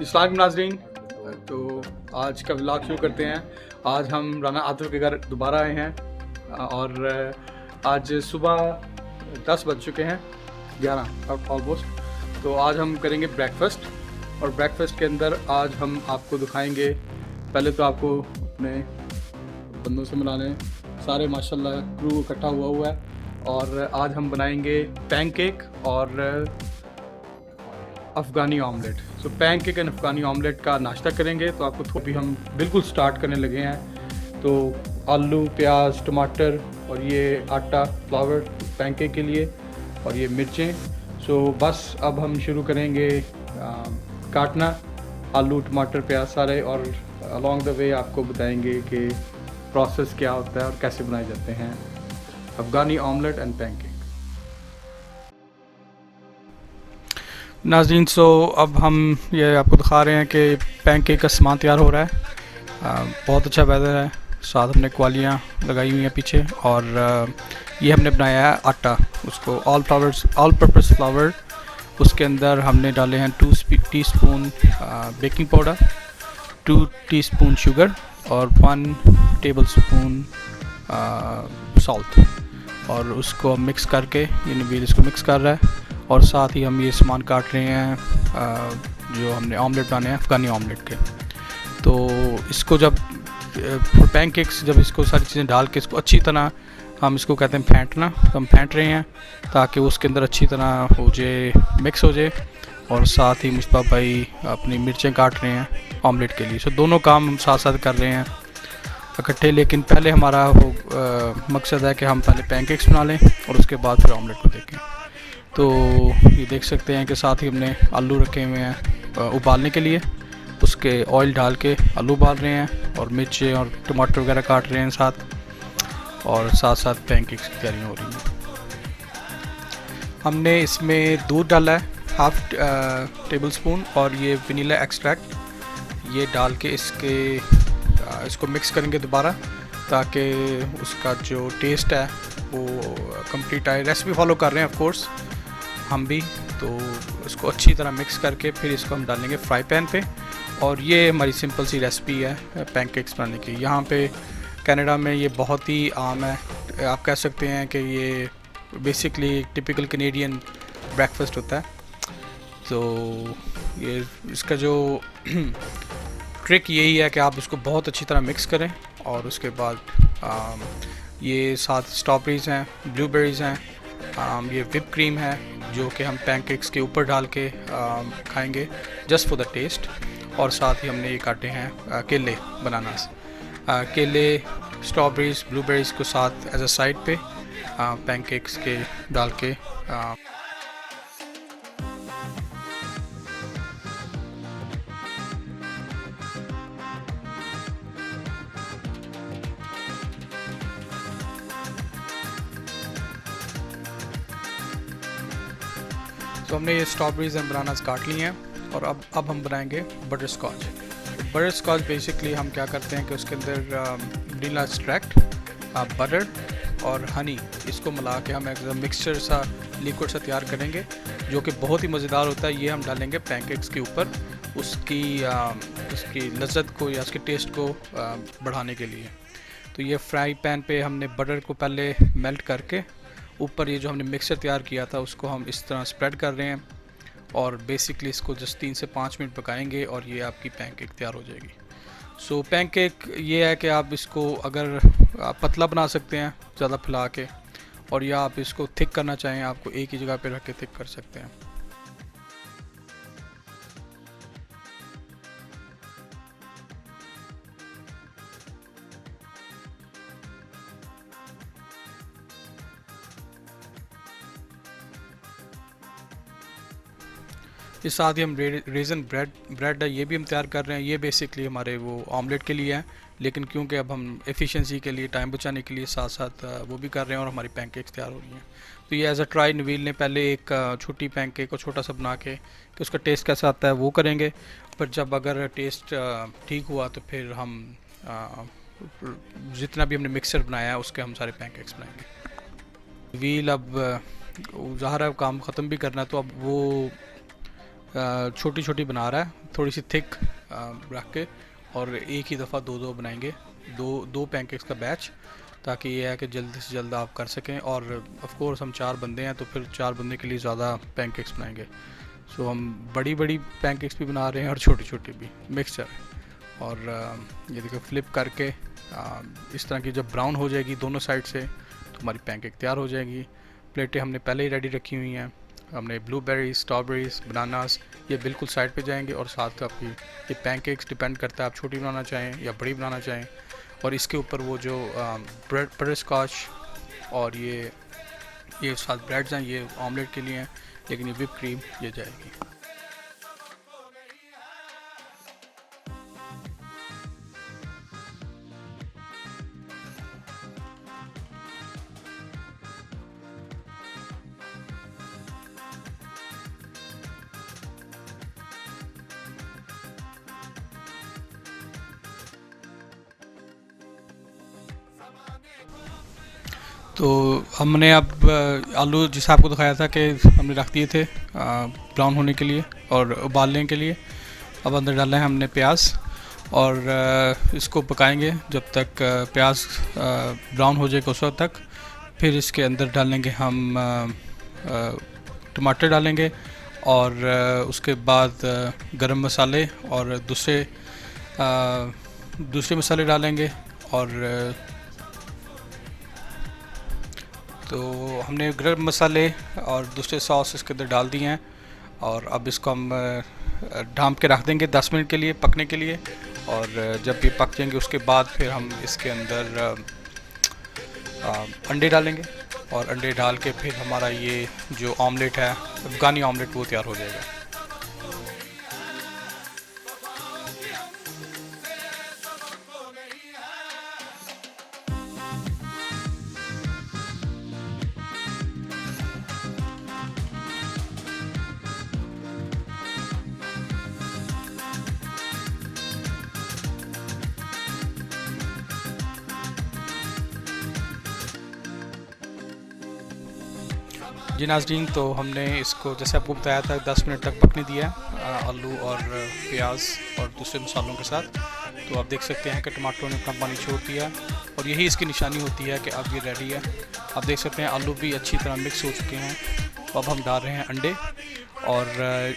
अस्सलाम नाज़रीन। तो आज का व्लॉग शुरू करते हैं। आज हम राना आतिफ के घर दोबारा आए हैं और आज सुबह 10 बज चुके हैं, 11 ऑलमोस्ट। तो आज हम करेंगे ब्रेकफास्ट और ब्रेकफास्ट के अंदर आज हम आपको दिखाएंगे। पहले तो आपको अपने बंदों से मिलाने, सारे माशाल्लाह क्रू इकट्ठा हुआ है और आज हम बनाएंगे पैनकेक और Afghani omelette. So pancake and Afghani omelette का नाश्ता करेंगे। तो आपको भी हम बिल्कुल स्टार्ट करने लगे हैं। तो आलू, प्याज, टमाटर और ये आटा फ्लावर पैनकेक के लिए और ये मिर्चें। सो बस अब हम शुरू करेंगे काटना आलू, टमाटर, प्याज सारे, और अलॉन्ग द वे आपको बताएंगे कि प्रोसेस क्या होता है और कैसे बनाए जाते हैं अफ़गानी ऑमलेट एंड पैनकेक। नाज़रीन, सो अब हम ये आपको दिखा रहे हैं कि पैनकेक का सामान तैयार हो रहा है। बहुत अच्छा वेदर है, साथ हमने क्वालियाँ लगाई हुई हैं पीछे, और ये हमने बनाया है आटा, उसको ऑल पर्पस फ्लावर। उसके अंदर हमने डाले हैं 2 teaspoon baking powder, 2 teaspoon sugar और 1 टेबलस्पून सॉल्ट, और उसको मिक्स करके ये नबील इसको मिक्स कर रहा है। और साथ ही हम ये सामान काट रहे हैं जो हमने ऑमलेट बनाने हैं अफ़गानी ऑमलेट के। तो इसको जब पैनकेक्स, जब इसको सारी चीज़ें डाल के इसको अच्छी तरह, हम इसको कहते हैं फेंटना, तो हम फेंट रहे हैं ताकि उसके अंदर अच्छी तरह हो जाए, मिक्स हो जाए। और साथ ही मुश्ताक भाई अपनी मिर्चें काट रहे हैं ऑमलेट के लिए। सो दोनों काम हम साथ साथ कर रहे हैं इकट्ठे, लेकिन पहले हमारा वो मकसद है कि हम पहले पैनकेक्स बना लें और उसके बाद फिर ऑमलेट को देखें। तो ये देख सकते हैं कि साथ ही हमने आलू रखे हुए हैं उबालने के लिए, उसके ऑयल डाल के आलू उबाल रहे हैं और मिर्चें और टमाटर वगैरह काट रहे हैं साथ, और साथ साथ पैनकेक्स की तैयारी हो रही है। हमने इसमें दूध डाला है 1/2 टेबल स्पून, और ये वनीला एक्सट्रैक्ट ये डाल के इसको मिक्स करेंगे दोबारा, ताकि उसका जो टेस्ट है वो कंप्लीट आए। रेसिपी फॉलो कर रहे हैं ऑफ कोर्स हम भी। तो इसको अच्छी तरह मिक्स करके फिर इसको हम डालेंगे फ्राई पैन पे, और ये हमारी सिंपल सी रेसिपी है पैनकेक्स बनाने की। यहाँ पे कनाडा में ये बहुत ही आम है, आप कह सकते हैं कि ये बेसिकली टिपिकल कैनेडियन ब्रेकफास्ट होता है। तो ये इसका जो ट्रिक यही है कि आप इसको बहुत अच्छी तरह मिक्स करें, और उसके बाद ये साथ स्ट्रॉबेरीज़ हैं, ब्लूबेरीज़ हैं, ये विप क्रीम है जो कि हम पैनकेक्स के ऊपर डाल के खाएंगे जस्ट फॉर द टेस्ट। और साथ ही हमने ये काटे हैं केले, बनानास, केले, स्ट्रॉबेरीज़, ब्लूबेरीज़ को साथ एज अ साइड पे पैनकेक्स के डाल के तो हमने ये स्ट्रॉबेरीज़ एंड बनानास काट ली हैं। और अब हम बनाएंगे butterscotch. Butterscotch basically हम क्या करते हैं कि उसके अंदर वनीला एक्सट्रैक्ट, बटर और हनी, इसको मिला के हम एक मिक्सचर सा, लिक्विड सा तैयार करेंगे, जो कि बहुत ही मज़ेदार होता है। ये हम डालेंगे पैनकेक्स के ऊपर उसकी लज्जत को या उसके टेस्ट को बढ़ाने के लिए। तो ये फ्राई पैन पे हमने बटर को पहले मेल्ट करके ऊपर ये जो हमने मिक्सचर तैयार किया था उसको हम इस तरह स्प्रेड कर रहे हैं, और बेसिकली इसको जस्ट 3 से 5 मिनट पकाएंगे और ये आपकी पैनकेक तैयार हो जाएगी। सो पैनकेक ये है कि आप इसको अगर आप पतला बना सकते हैं ज़्यादा फैला के, और या आप इसको थिक करना चाहें, आपको एक ही जगह पे रख के थिक कर सकते हैं। ये साथ ही हम रेज़न ब्रेड है, ये भी हम तैयार कर रहे हैं। ये बेसिकली हमारे वो ऑमलेट के लिए है, लेकिन क्योंकि अब हम एफिशिएंसी के लिए, टाइम बचाने के लिए साथ साथ वो भी कर रहे हैं, और हमारी पैनकेक्स तैयार हो रही हैं। तो ये एज अ ट्राई नवील ने पहले एक छोटी पैनकेक को छोटा सा बना के कि उसका टेस्ट कैसा आता है वो करेंगे, पर जब अगर टेस्ट ठीक हुआ तो फिर हम जितना भी हमने मिक्सर बनाया है उसके हम सारे पैनकेक्स बनाएंगे। नवील अब ज़ाहिर है काम ख़त्म भी करना है, तो अब वो छोटी छोटी बना रहा है, थोड़ी सी थिक रख के, और एक ही दफ़ा दो दो बनाएंगे, दो पैनकेक्स का बैच, ताकि ये है कि जल्द से जल्द आप कर सकें। और ऑफ कोर्स हम 4 बंदे हैं, तो फिर 4 बंदे के लिए ज़्यादा पैनकेक्स बनाएंगे। सो हम बड़ी बड़ी पैनकेक्स भी बना रहे हैं और छोटी छोटी भी, मिक्सचर। और ये देखो फ्लिप करके इस तरह की जब ब्राउन हो जाएगी दोनों साइड से, तो हमारी पैनकेक तैयार हो जाएगी। प्लेटें हमने पहले ही रेडी रखी हुई हैं। हमने ब्लूबेरीज, स्ट्रॉबेरीज, बनानास, ये बिल्कुल साइड पे जाएंगे। और साथ आपकी ये पैनकेक्स डिपेंड करता है आप छोटी बनाना चाहें या बड़ी बनाना चाहें। और इसके ऊपर वो जो ब्रेड बटर स्कॉच और ये साथ ब्रेड्स हैं, ये ऑमलेट के लिए हैं, लेकिन ये विप क्रीम ये जाएगी। तो हमने अब आलू जैसे आपको दिखाया था कि हमने रख दिए थे ब्राउन होने के लिए और उबालने के लिए। अब अंदर डालना है हमने प्याज, और इसको पकाएंगे जब तक प्याज ब्राउन हो जाएगा उस वक्त तक। फिर इसके अंदर डालेंगे हम टमाटर डालेंगे, और उसके बाद गरम मसाले और दूसरे मसाले डालेंगे। और तो हमने गरम मसाले और दूसरे सॉस इसके अंदर डाल दिए हैं, और अब इसको हम ढाँप के रख देंगे 10 मिनट के लिए पकने के लिए। और जब ये पक जाएंगे उसके बाद फिर हम इसके अंदर अंडे डालेंगे, और अंडे डाल के फिर हमारा ये जो ऑमलेट है, अफ़गानी ऑमलेट, वो तैयार हो जाएगा। जी नाज़रीन, तो हमने इसको जैसे आपको बताया था 10 मिनट तक पकने दिया है आलू और प्याज और दूसरे मसालों के साथ। तो आप देख सकते हैं कि टमाटरों ने अपना पानी छोड़ दिया, और यही इसकी निशानी होती है कि अब ये रेडी है। आप देख सकते हैं आलू भी अच्छी तरह मिक्स हो चुके हैं। अब हम डाल रहे हैं अंडे, और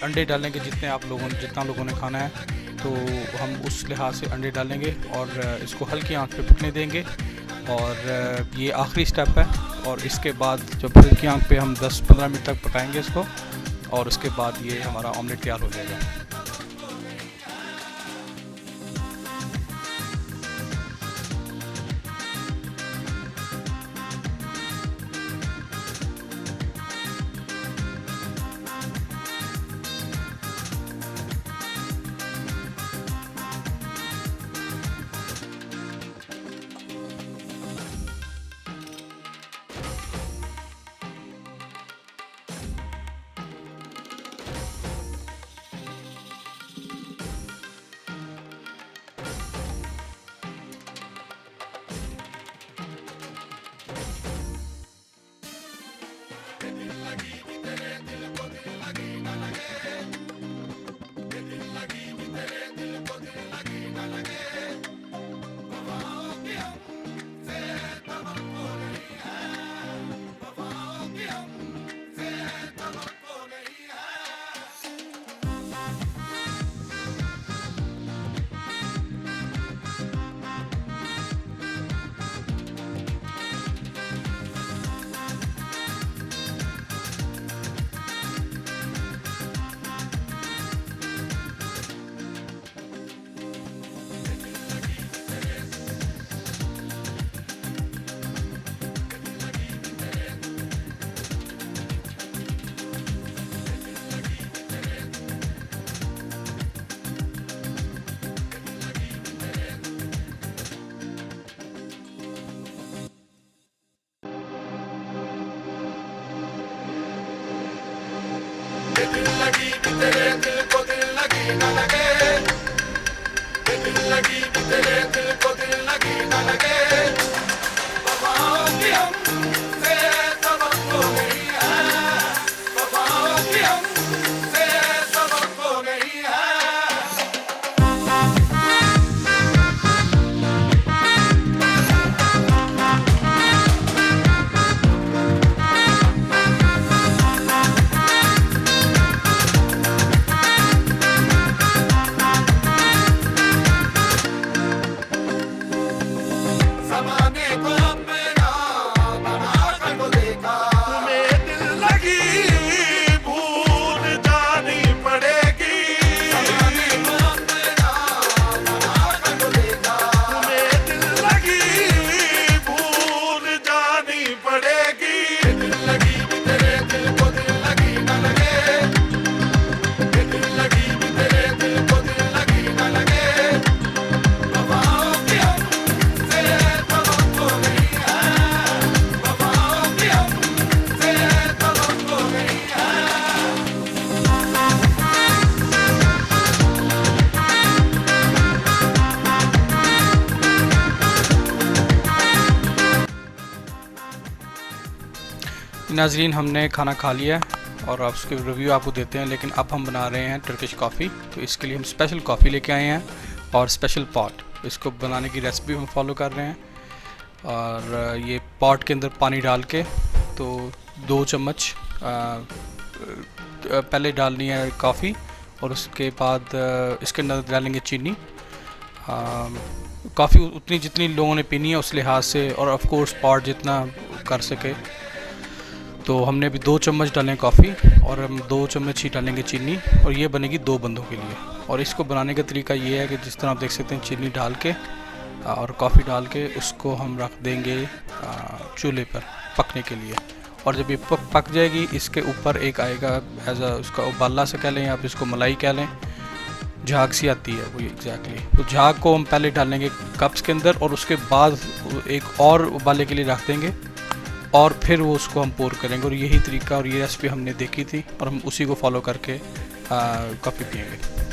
अंडे डालेंगे जितना लोगों ने खाना है, तो हम उस लिहाज से अंडे डालेंगे और इसको हल्की आंच पे पकने देंगे। और ये आखिरी स्टेप है, और इसके बाद जब हल्की आंच पे हम 10-15 मिनट तक पकाएंगे इसको, और उसके बाद ये हमारा ऑमलेट तैयार हो जाएगा। दिल लगी कि तेरे दिल को दिल लगी न लगे, दिल लगी कि तेरे दिल को दिल लगी न लगे। वफाओं की हमसे तवक्को नहीं है, वफाओं की हमसे तवक्को नाजरीन, हमने खाना खा लिया है और अब उसके रिव्यू आपको देते हैं, लेकिन अब हम बना रहे हैं टर्किश कॉफ़ी। तो इसके लिए हम स्पेशल कॉफ़ी लेके आए हैं और स्पेशल पॉट। इसको बनाने की रेसिपी हम फॉलो कर रहे हैं। और ये पॉट के अंदर पानी डाल के तो 2 चम्मच पहले डालनी है कॉफ़ी, और उसके बाद इसके अंदर डालेंगे चीनी। कॉफ़ी उतनी जितनी लोगों ने पीनी है उस लिहाज से, और ऑफ कोर्स पॉट जितना कर सके। तो हमने अभी 2 चम्मच डालें कॉफ़ी और हम 2 चम्मच ही डालेंगे चीनी, और ये बनेगी 2 बंदों के लिए। और इसको बनाने का तरीका ये है कि जिस तरह आप देख सकते हैं, चीनी डाल के और कॉफ़ी डाल के उसको हम रख देंगे चूल्हे पर पकने के लिए। और जब ये पक जाएगी, इसके ऊपर एक आएगा एज अ उसका उबाला से कह लें, आप इसको मलाई कह लें, झाग सी आती है वो एग्जैक्टली। तो झाग को हम पहले डालेंगे कप्स के अंदर और उसके बाद एक और उबाले के लिए रख देंगे और फिर वो उसको हम पोर करेंगे। और यही तरीका और ये रेसिपी हमने देखी थी और हम उसी को फॉलो करके कॉफ़ी पिएंगे।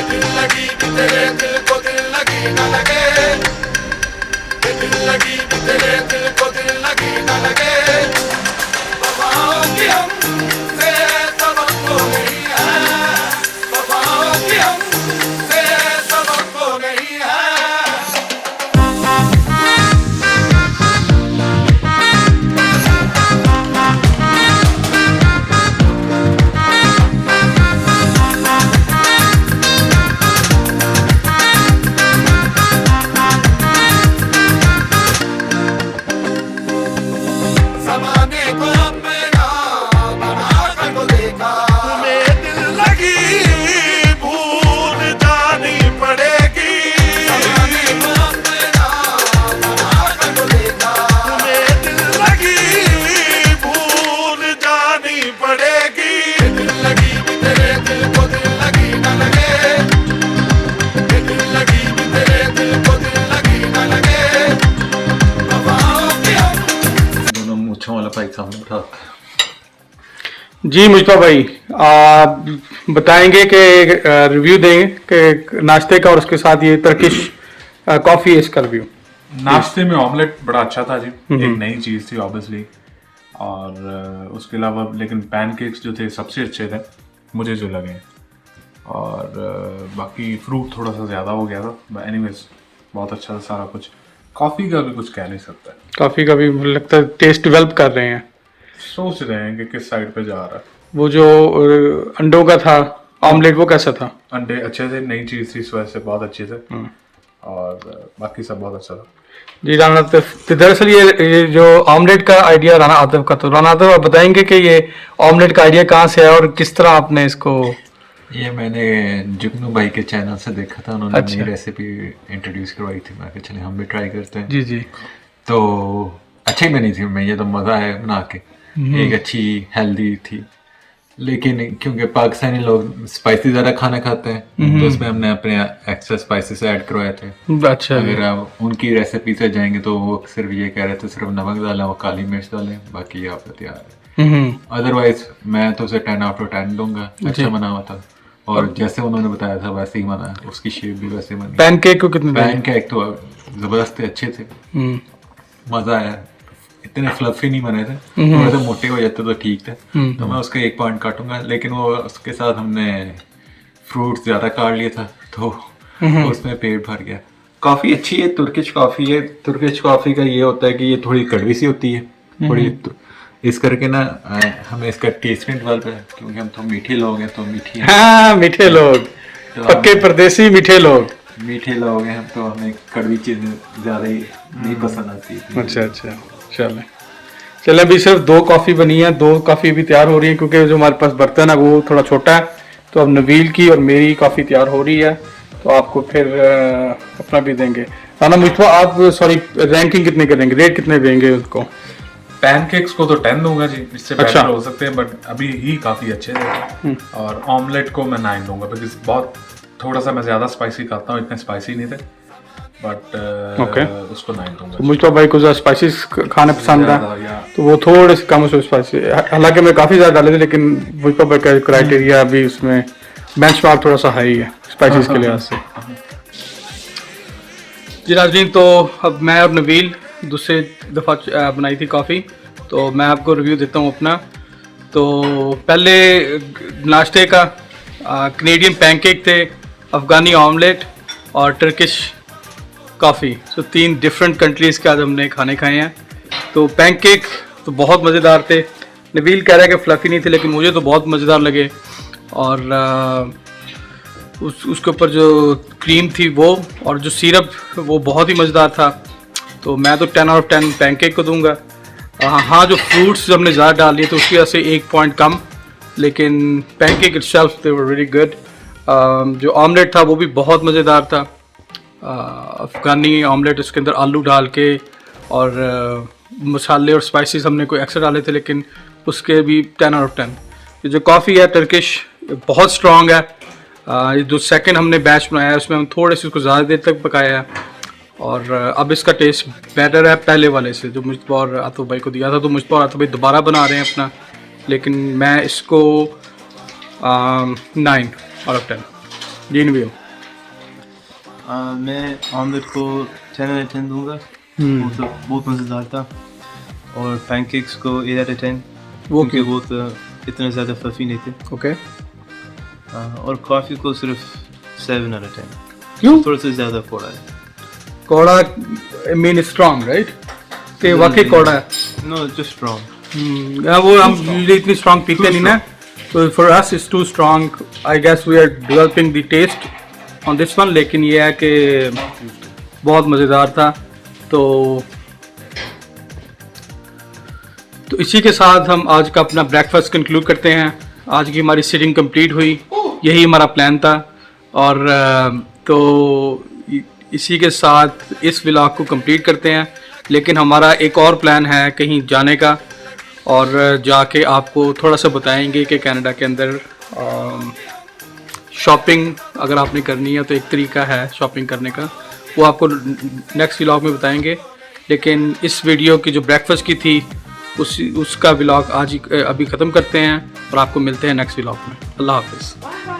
दिल लगी कि तेरे दिल को दिल लगी न लगे, दिल लगी कि तेरे दिल को दिल लगी न लगे। वफाओं की हमसे सबक हो गई है, वफाओं की हमसे सबक हो गई है। ज़माने को अपना बना कर तो देखा, तुम्हें दिल लगी भूल जानी पड़ेगी। ज़माने को अपना बना कर तो देखा, तुम्हें दिल लगी भूल जानी पड़ेगी। दिल लगी कि तेरे दिल को दिल लगी न लगे, दिल लगी कि तेरे दिल को दिल लगी न लगे। वफाओं की दोनों मूंछों वाला भाई सामने बैठा होता है। जी मुजतबा भाई, आप बताएंगे कि रिव्यू देंगे कि नाश्ते का और उसके साथ ये टर्किश कॉफ़ी है, इसका रिव्यू। नाश्ते में ऑमलेट बड़ा अच्छा था जी, एक नई चीज़ थी ऑब्वियसली। और उसके अलावा लेकिन पैनकेक्स जो थे सबसे अच्छे थे मुझे जो लगे। और बाकी फ्रूट थोड़ा सा ज़्यादा हो गया था। एनीवेज बहुत अच्छा था सारा कुछ। कॉफ़ी का भी कुछ कह नहीं सकता है। कॉफ़ी का भी मुझे लगता है टेस्ट डेवलप कर रहे हैं। सोच रहे हैं कि किस साइड पे जा रहा है। वो जो अंडों का था ऑमलेट, वो कैसा था? अंडे अच्छे थे, नई चीज़ थी, इस वजह से बहुत अच्छे थे। और बाकी सब बहुत अच्छा था। जी राना आतिफ, तो दरअसल ये जो ऑमलेट का आइडिया राना आतिफ का, तो राना आतिफ आप बताएंगे कि ये ऑमलेट का आइडिया कहाँ से है और किस तरह आपने इसको? ये मैंने जुगनू भाई के चैनल से देखा था, उन्होंने अच्छा। नई रेसिपी इंट्रोड्यूस करवाई थी। मैं कहा चले हम भी ट्राई करते हैं। जी जी। तो अच्छी बनी थी, मैं ये तो मज़ा है बना के। एक अच्छी हेल्दी थी, लेकिन क्योंकि पाकिस्तानी लोग स्पाइसी ज़्यादा खाना खाते हैं तो उसमें हमने अपने एक्स्ट्रा स्पाइसेस ऐड करवाए थे। अच्छा। अगर आप उनकी रेसिपी से जाएंगे तो वो सिर्फ ये कह रहे थे सिर्फ नमक डालें और काली मिर्च डालें, बाकी आप तैयार है। अदरवाइज मैं तो उसे 10 आउट ऑफ 10 दूंगा। अच्छा बना हुआ था और जैसे उन्होंने बताया था वैसे ही बना, उसकी शेप भी वैसे बनी। पैनकेक को कितने? पैनकेक तो जबरदस्त थे, अच्छे थे, मजा आया। इतने फ्लफी नहीं बने थे, थोड़े से मोटे हो जाते तो ठीक थे। तो मैं उसका 1 पॉइंट काटूंगा, लेकिन वो उसके साथ हमने फ्रूट ज्यादा काट लिया था तो उसमें पेट भर गया। काफी अच्छी है, तुर्किश कॉफी है। तुर्किश कॉफी का ये होता है कि ये थोड़ी कड़वी सी होती है थोड़ी, इस करके ना हमें इसका टेस्ट नहीं डेवलप है, क्योंकि हम तो मीठे लोग हैं, तो मीठी हाँ, मीठे लोग, तो पक्के परदेसी मीठे लोग। मीठे लोग हैं हम, तो हमें कड़वी चीजें ज्यादा ही नहीं पसंद आती। अच्छा अच्छा, चले अभी सिर्फ 2 कॉफ़ी बनी है, 2 कॉफ़ी भी तैयार हो रही है, क्योंकि जो हमारे पास बर्तन है वो थोड़ा छोटा है। तो अब नबील की और मेरी कॉफ़ी तैयार हो रही है, तो आपको फिर अपना भी देंगे। राना मुस्तफा, आप सॉरी रैंकिंग कितने करेंगे, रेट कितने देंगे उसको? पैनकेक्स को तो 10 दूंगा जी, इससे अच्छा। बेटर हो सकते हैं, बट अभी ही काफ़ी अच्छे थे। और ऑमलेट को मैं 9 दूंगा, बिकॉज बहुत थोड़ा सा मैं ज़्यादा स्पाइसी खाता हूँ, इतने स्पाइसी नहीं थे। But Okay. उसको 9 दूंगा। मुझे भाई को स्पाइसेस खाना पसंद है, ज़्यादा, या तो वो थोड़े से कम उसमें स्पाइसी, हालांकि मैं काफ़ी ज़्यादा डाले थे, लेकिन मुझे भाई का क्राइटेरिया अभी उसमें बेंचमार्क थोड़ा सा हाई है स्पाइसेस के लिहाज से। जी नाज़रीन, तो अब मैं और नबील दूसरे दफ़ा बनाई थी कॉफ़ी, तो मैं आपको रिव्यू देता हूँ अपना। तो पहले नाश्ते का कनेडियन पैनकेक थे, अफ़गानी ऑमलेट और टर्किश कॉफ़ी। तो 3 डिफरेंट कंट्रीज़ के आज हमने खाने खाए हैं। तो पैनकेक तो बहुत मज़ेदार थे। नबील कह रहा है कि फ्लफ़ी नहीं थे, लेकिन मुझे तो बहुत मज़ेदार लगे। और उसके ऊपर जो क्रीम थी वो, और जो सिरप, वो बहुत ही मज़ेदार था। तो मैं तो 10 आउट ऑफ 10 पैनकेक को दूंगा। हाँ, जो फ्रूट्स हमने ज़्यादा डाल दिए तो उसकी वजह से 1 पॉइंट कम, लेकिन pancake itself they were very good. जो ऑमलेट था वो भी बहुत मज़ेदार था, अफ़गानी ऑमलेट, उसके अंदर आलू डाल के, और मसाले और स्पाइसेस हमने कोई एक्स्ट्रा डाले थे, लेकिन उसके भी 10 आउट ऑफ 10। ये जो कॉफ़ी है टर्किश, बहुत स्ट्रॉन्ग है। ये जो सेकंड हमने बैच बनाया है उसमें हम थोड़े से उसको ज़्यादा देर तक पकाया है, और अब इसका टेस्ट बेटर है पहले वाले से, जो मुझ और आतिफ भाई को दिया था। तो मुझ पर आतिफ भाई दोबारा बना रहे हैं अपना, लेकिन मैं इसको 9 आउट ऑफ 10। जी नहीं भैया, मैं ऑमलेट को 10 out of 10 दूंगा। वो तो बहुत मज़ेदार था। और पैनकेक्स को 8 out of 10, वो क्योंकि वो तो इतने ज़्यादा फ्लफी नहीं थे। ओके, और कॉफ़ी को सिर्फ 7 out of 10, क्यों? थोड़ा सा ज़्यादा फोड़ा है। कौड़ा मीन स्ट्रॉन्ग, राइट? तो वाकई कौड़ा है। No, just strong. वो हम यूजुअली इतनी स्ट्रॉन्ग पीते नहीं ना, तो for us it's too strong. I guess we are developing the taste on this one, लेकिन ये है कि बहुत मज़ेदार था। तो इसी के साथ हम आज का अपना ब्रेकफास्ट कंक्लूड करते हैं। आज की हमारी सिटिंग कंप्लीट हुई, यही हमारा प्लान था। और तो इसी के साथ इस व्लॉग को कंप्लीट करते हैं, लेकिन हमारा एक और प्लान है कहीं जाने का, और जाके आपको थोड़ा सा बताएंगे कि कनाडा के अंदर शॉपिंग अगर आपने करनी है तो एक तरीका है शॉपिंग करने का, वो आपको नेक्स्ट व्लॉग में बताएंगे। लेकिन इस वीडियो की जो ब्रेकफास्ट की थी उसका व्लॉग आज ही अभी ख़त्म करते हैं, और आपको मिलते हैं नेक्स्ट व्लॉग में। अल्लाह हाफिज़।